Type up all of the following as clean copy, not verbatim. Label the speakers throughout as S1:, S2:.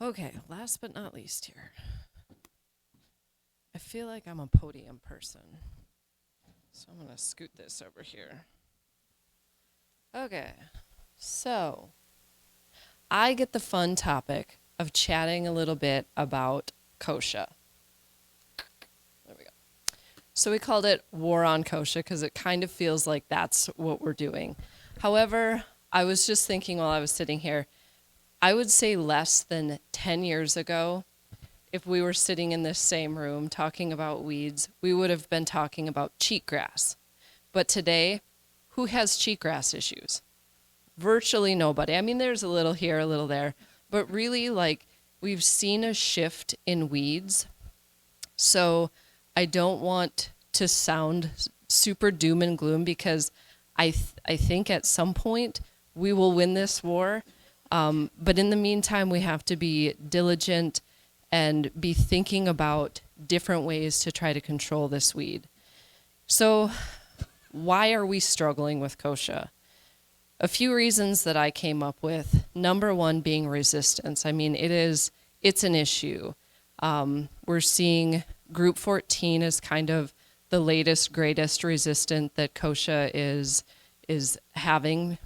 S1: Okay, last but not least here. I feel like I'm a podium person. So I'm going to scoot this over here. Okay, so I get the fun topic of chatting a little bit about Kochia. There we go. So we called it War on Kochia because it kind of feels like that's what we're doing. However, I was just thinking while I was sitting here, I would say less than 10 years ago, if we were sitting in this same room talking about weeds, we would have been talking about cheatgrass. But today, who has cheatgrass issues? Virtually nobody. I mean, there's a little here, a little there, but really, like, we've seen a shift in weeds. So I don't want to sound super doom and gloom because I think at some point we will win this war. But in the meantime, we have to be diligent and be thinking about different ways to try to control this weed. So why are we struggling with kochia? A few reasons that I came up with. Number one being resistance. I mean, it's an issue. We're seeing group 14 is kind of the latest, greatest resistant that kochia is having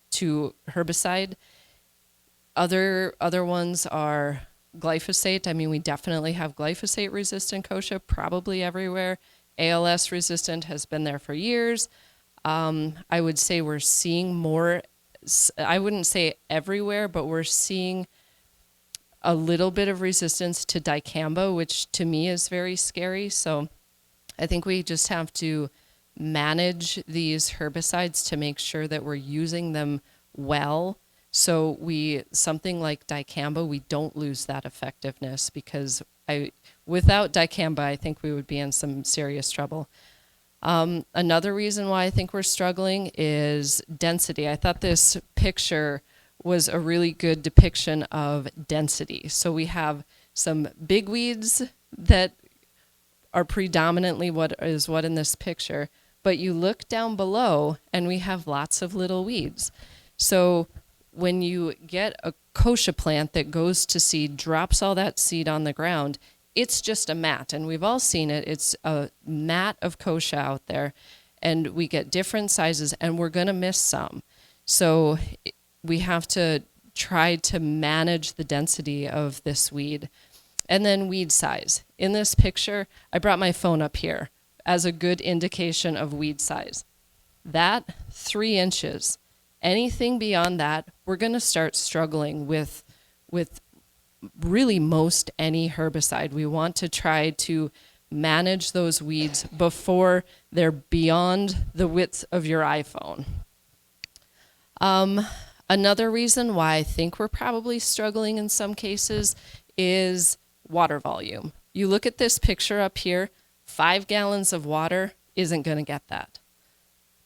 S1: to herbicide. Other ones are glyphosate. I mean, we definitely have glyphosate resistant kochia probably everywhere. ALS resistant has been there for years. I would say we're seeing more, I wouldn't say everywhere, but we're seeing a little bit of resistance to dicamba, which to me is very scary. So I think we just have to manage these herbicides to make sure that we're using them well. So something like dicamba, we don't lose that effectiveness because without dicamba, I think we would be in some serious trouble. Another reason why I think we're struggling is density. I thought this picture was a really good depiction of density. So we have some big weeds that are predominantly what in this picture, but you look down below and we have lots of little weeds. So when you get a kochia plant that goes to seed, drops all that seed on the ground, it's just a mat, and we've all seen it. It's a mat of kochia out there, and we get different sizes, and we're going to miss some. So we have to try to manage the density of this weed. And then weed size. In this picture, I brought my phone up here as a good indication of weed size. That 3 inches. Anything beyond that, we're going to start struggling with really most any herbicide. We want to try to manage those weeds before they're beyond the width of your iPhone. Another reason why I think we're probably struggling in some cases is water volume. You look at this picture up here, 5 gallons of water isn't going to get that.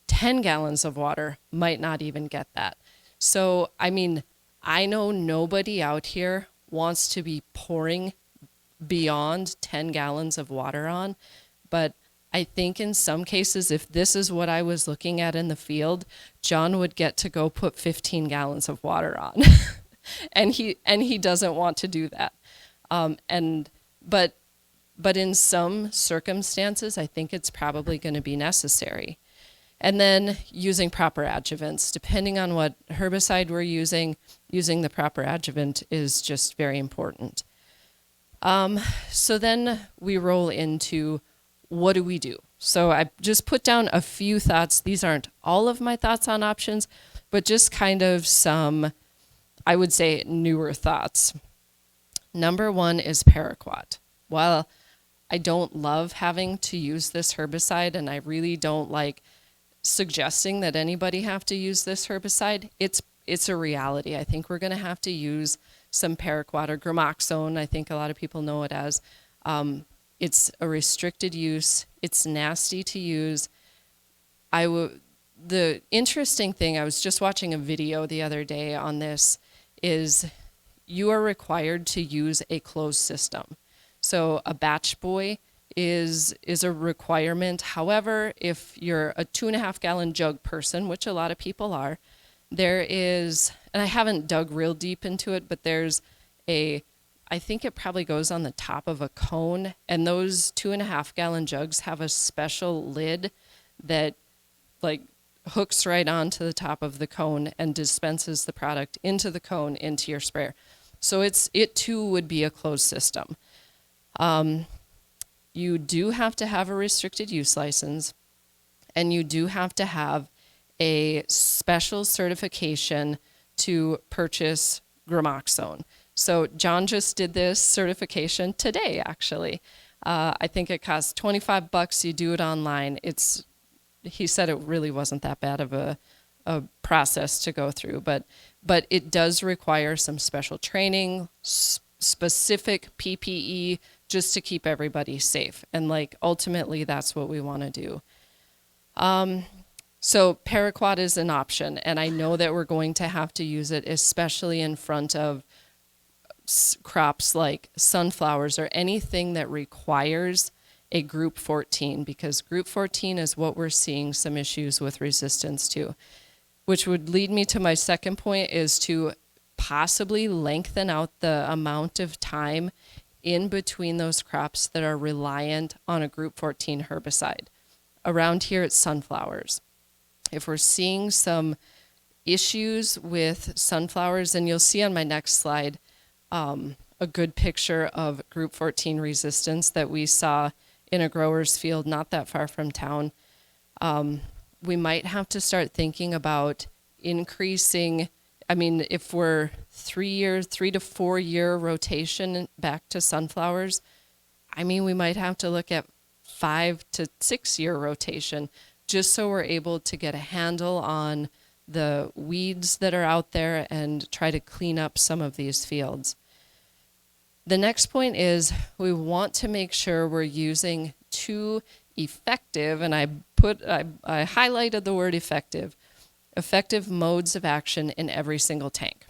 S1: 10 gallons of water might not even get that. So, I mean, I know nobody out here wants to be pouring beyond 10 gallons of water on, but I think in some cases, if this is what I was looking at in the field, John would get to go put 15 gallons of water on. and he doesn't want to do that. But in some circumstances, I think it's probably going to be necessary. And then using proper adjuvants. Depending on what herbicide we're using the proper adjuvant is just very important. So then we roll into what do we do? So I just put down a few thoughts. These aren't all of my thoughts on options, but just kind of some, I would say, newer thoughts. Number one is paraquat. While I don't love having to use this herbicide, and I really don't like suggesting that anybody have to use this herbicide, it's a reality. I think we're going to have to use some paraquat or gramoxone. I think a lot of people know it as. It's a restricted use. It's nasty to use. The interesting thing, I was just watching a video the other day on this, is you are required to use a closed system. So a batch boy is a requirement. However, if you're a 2.5 gallon jug person, which a lot of people are, there is, and I haven't dug real deep into it, but there's I think it probably goes on the top of a cone, and those 2.5 gallon jugs have a special lid that like hooks right onto the top of the cone and dispenses the product into the cone into your sprayer. So it too would be a closed system. You do have to have a restricted use license, and you do have to have a special certification to purchase Gramoxone. So John just did this certification today, actually. I think it costs $25. You do it online. He said it really wasn't that bad of a process to go through, but it does require some special training, specific PPE, just to keep everybody safe. And like ultimately, that's what we want to do. So paraquat is an option, and I know that we're going to have to use it, especially in front of crops like sunflowers or anything that requires a group 14, because group 14 is what we're seeing some issues with resistance to, which would lead me to my second point, is to possibly lengthen out the amount of time in between those crops that are reliant on a group 14 herbicide. Around here it's sunflowers. If we're seeing some issues with sunflowers, and you'll see on my next slide a good picture of group 14 resistance that we saw in a grower's field not that far from town, we might have to start thinking about increasing. I mean, if we're 3 to 4 year rotation back to sunflowers, I mean, we might have to look at 5 to 6 year rotation, just so we're able to get a handle on the weeds that are out there and try to clean up some of these fields. The next point is we want to make sure we're using two effective, and I highlighted the word effective modes of action in every single tank.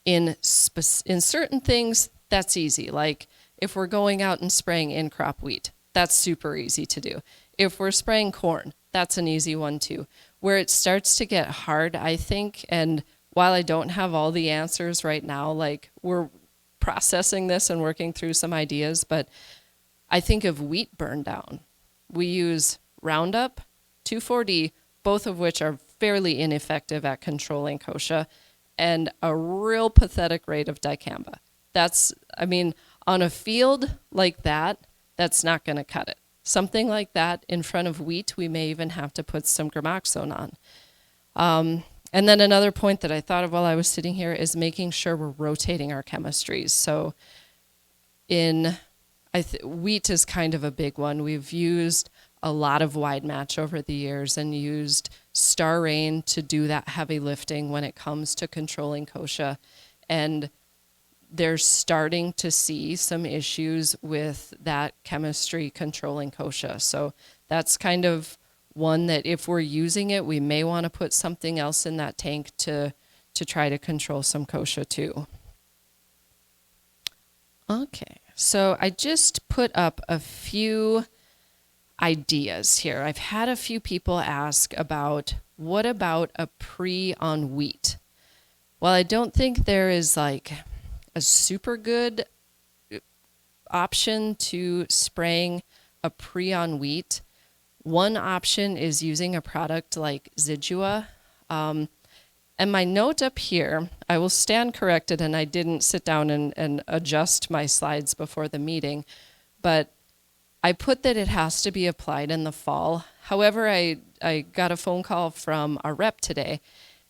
S1: In certain things, that's easy. Like if we're going out and spraying in-crop wheat, that's super easy to do. If we're spraying corn, that's an easy one too. Where it starts to get hard, I think, and while I don't have all the answers right now, like we're processing this and working through some ideas, but I think of wheat burn down. We use Roundup, 2,4-D, both of which are fairly ineffective at controlling kochia, and a real pathetic rate of dicamba. On a field like that, that's not going to cut it. Something like that in front of wheat, we may even have to put some Gramoxone on. And then another point that I thought of while I was sitting here is making sure we're rotating our chemistries. So wheat is kind of a big one. We've used a lot of wide match over the years and used Star Rain to do that heavy lifting when it comes to controlling kochia. And they're starting to see some issues with that chemistry controlling kochia. So that's kind of one that if we're using it, we may want to put something else in that tank to try to control some kochia too. Okay, so I just put up a few ideas here. I've had a few people ask about, what about a pre on wheat? Well, I don't think there is like a super good option to spraying a pre on wheat. One option is using a product like Zidua. And my note up here, I will stand corrected, and I didn't sit down and adjust my slides before the meeting, but I put that it has to be applied in the fall. However, I got a phone call from our rep today,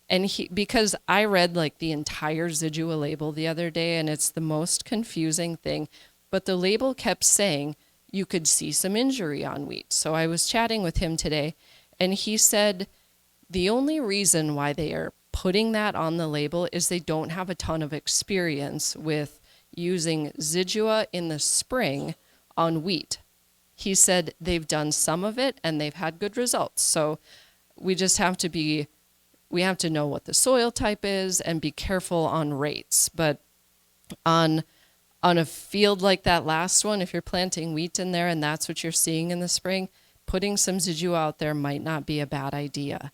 S1: and because I read like the entire Zidua label the other day, and it's the most confusing thing, but the label kept saying you could see some injury on wheat. So I was chatting with him today, and he said the only reason why they are putting that on the label is they don't have a ton of experience with using Zidua in the spring on wheat. He said they've done some of it and they've had good results. So we just have to know what the soil type is and be careful on rates. But on a field like that last one, if you're planting wheat in there and that's what you're seeing in the spring, putting some Zidua out there might not be a bad idea.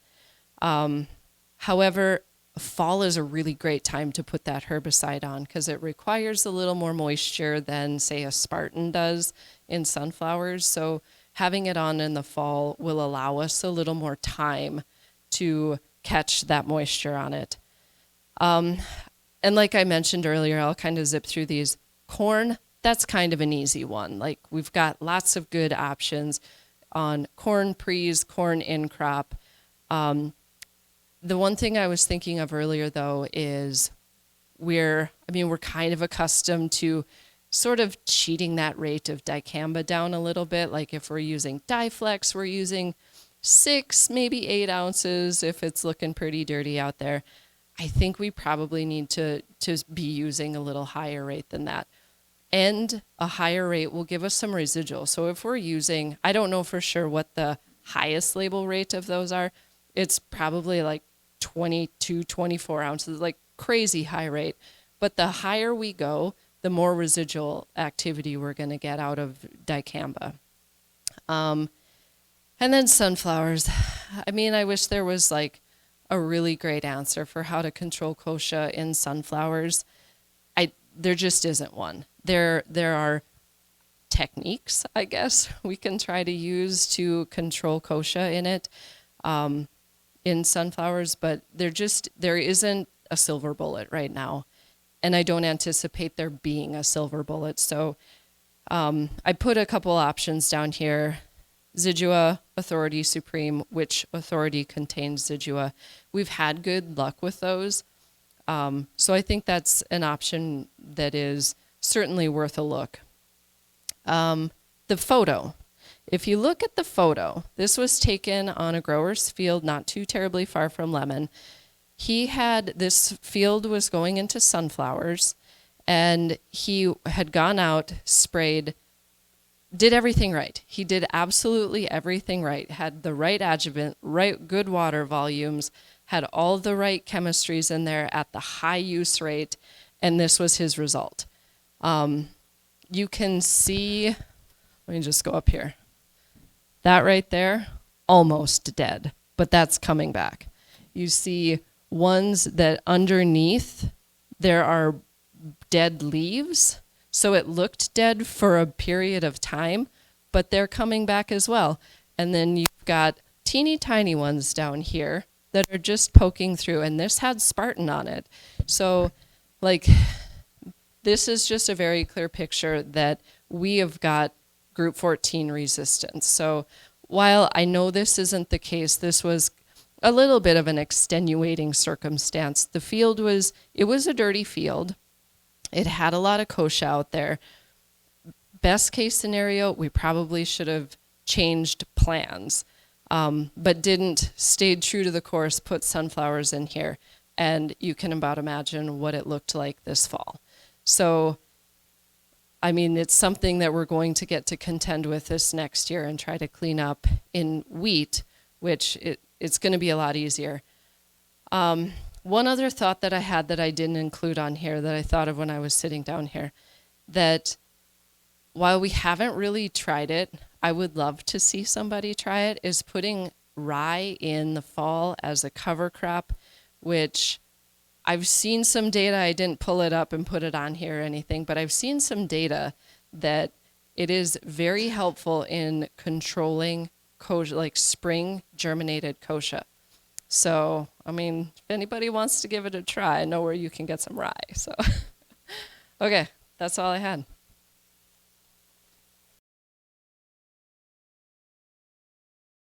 S1: However, fall is a really great time to put that herbicide on because it requires a little more moisture than, say, a Spartan does in sunflowers. So having it on in the fall will allow us a little more time to catch that moisture on it. And like I mentioned earlier, I'll kind of zip through these. Corn, that's kind of an easy one. Like we've got lots of good options on corn pre's, corn in crop. The one thing I was thinking of earlier, though, is we're kind of accustomed to sort of cheating that rate of dicamba down a little bit. Like if we're using Diflex, we're using 6, maybe 8 ounces if it's looking pretty dirty out there. I think we probably need to be using a little higher rate than that. And a higher rate will give us some residual. So if we're using, I don't know for sure what the highest label rate of those are. It's probably like 22, 24 ounces, like crazy high rate. But the higher we go, the more residual activity we're going to get out of dicamba. And then sunflowers. I mean, I wish there was like a really great answer for how to control kochia in sunflowers. There just isn't one. There are techniques, I guess, we can try to use to control kochia in it, in sunflowers, but there isn't a silver bullet right now. And I don't anticipate there being a silver bullet. So I put a couple options down here. Zidua, Authority Supreme, which authority contains Zidua. We've had good luck with those. So I think that's an option that is certainly worth a look. The photo. If you look at the photo, this was taken on a grower's field not too terribly far from Lemon. This field was going into sunflowers, and he had gone out, sprayed, did everything right. He did absolutely everything right. Had the right adjuvant, right good water volumes, had all the right chemistries in there at the high use rate, and this was his result. You can see, let me just go up here. That right there, almost dead, but that's coming back. You see ones that underneath there are dead leaves, so it looked dead for a period of time, but they're coming back as well. And then you've got teeny tiny ones down here that are just poking through, and this had Spartan on it. So, like, this is just a very clear picture that we have got group 14 resistance. So while I know this isn't the case, this was a little bit of an extenuating circumstance. The field was a dirty field. It had a lot of kochia out there. Best case scenario, we probably should have changed plans, but didn't, stayed true to the course, put sunflowers in here, and you can about imagine what it looked like this fall. So, I mean, it's something that we're going to get to contend with this next year and try to clean up in wheat, which it's going to be a lot easier. One other thought that I had that I didn't include on here that I thought of when I was sitting down here, that while we haven't really tried it, I would love to see somebody try it, is putting rye in the fall as a cover crop, which I've seen some data. I didn't pull it up and put it on here or anything, but I've seen some data that it is very helpful in controlling kochia, like spring germinated kochia. So, I mean, if anybody wants to give it a try, I know where you can get some rye. So, okay, that's all I had.